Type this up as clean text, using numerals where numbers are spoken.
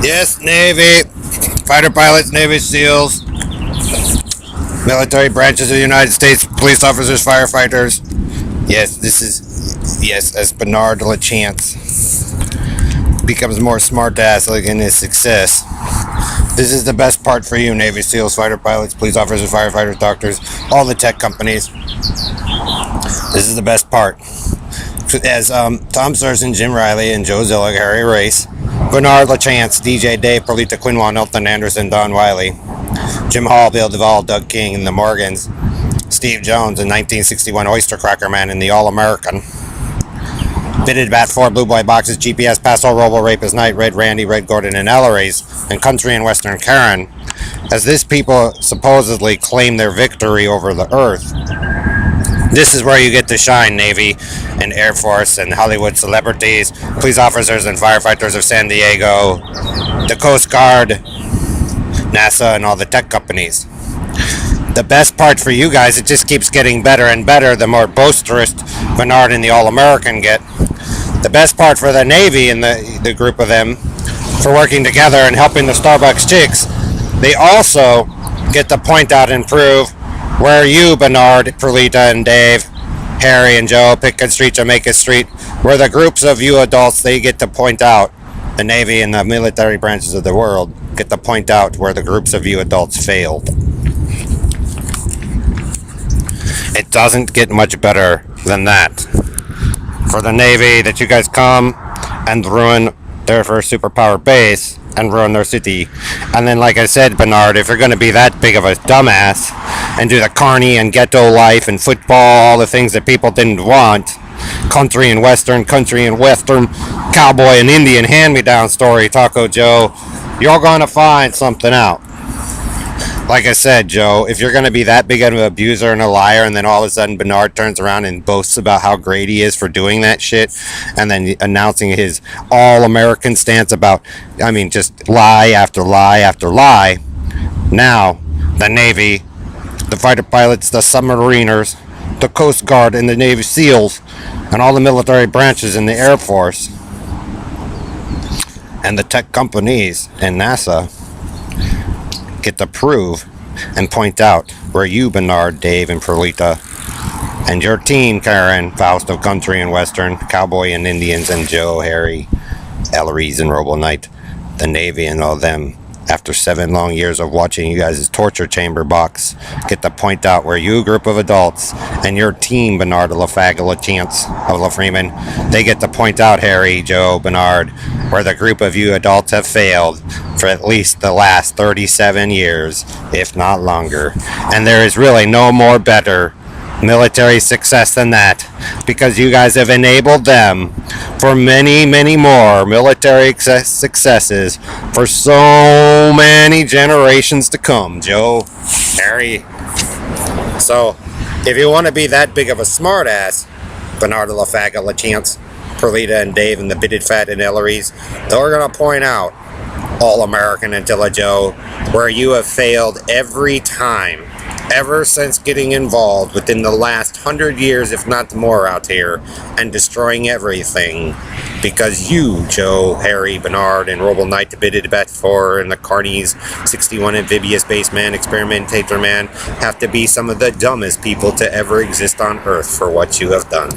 Yes, Navy, fighter pilots, Navy SEALs, military branches of the United States, police officers, firefighters. Yes, as Bernard LaChance becomes more smart-ass like in his success. This is the best part for you, Navy SEALs, fighter pilots, police officers, firefighters, doctors, all the tech companies. This is the best part. As Tom Serson, Jim Riley, and Joe Zillig, Harry Race, Bernard LaChance, DJ Dave, Perlita Quinlan, Elton Anderson, Don Wiley, Jim Hall, Bill Duvall, Doug King, and the Morgans, Steve Jones, in 1961 Oyster Cracker Man in the All-American, Fitted Bat 4, Blue Boy Boxes, GPS, Paso Robo, Rapist Knight, Red Randy, Red Gordon, and Ellery's, and Country and Western Karen, as this people supposedly claim their victory over the Earth. This is where you get to shine, Navy and Air Force and Hollywood celebrities, police officers and firefighters of San Diego, the Coast Guard, NASA, and all the tech companies. The best part for you guys, it just keeps getting better and better the more boisterous Bernard and the All-American get. The best part for the Navy and the group of them for working together and helping the Starbucks chicks, they also get to point out and prove where you, Bernard, Perlita, and Dave, Harry, and Joe, Pickett Street, Jamaica Street, where the groups of you adults, they get to point out, the Navy and the military branches of the world get to point out where the groups of you adults failed. It doesn't get much better than that. For the Navy, that you guys come and ruin their first superpower base and ruin their city. And then, like I said, Bernard, if you're going to be that big of a dumbass and do the carny and ghetto life and football, all the things that people didn't want, country and western, cowboy and Indian hand-me-down story, Taco Joe, you're going to find something out. Like I said, Joe, if you're going to be that big of an abuser and a liar, and then all of a sudden Bernard turns around and boasts about how great he is for doing that shit, and then announcing his all-American stance about, just lie after lie after lie, now the Navy, the fighter pilots, the submariners, the Coast Guard, and the Navy SEALs, and all the military branches in the Air Force, and the tech companies and NASA get to prove and point out where you, Bernard, Dave, and Perlita, and your team, Karen, Faust of Country and Western, Cowboy and Indians, and Joe, Harry, Ellery's, and Robo Knight, the Navy, and all them, after 7 long years of watching you guys' torture chamber box, get to point out where you, group of adults, and your team, Bernard, LaFag, LaChance, of LaFreeman, they get to point out, Harry, Joe, Bernard, where the group of you adults have failed for at least the last 37 years, if not longer. And there is really no more better military success than that, because you guys have enabled them for many, many more military successes for so many generations to come, Joe, Harry. So, if you want to be that big of a smartass, Bernard LaFaga, LaChance, Perlita, and Dave, and the Bitted Fat and Ellery's, they're going to point out, All-American Antilla Joe, where you have failed every time, ever since getting involved within the last 100 years, if not more, out here, and destroying everything, because you, Joe, Harry, Bernard, and Robo Knight, the Bitted Bat 4, and the Carnies, 61 Amphibious Base Man, Experimentator Man, have to be some of the dumbest people to ever exist on Earth for what you have done.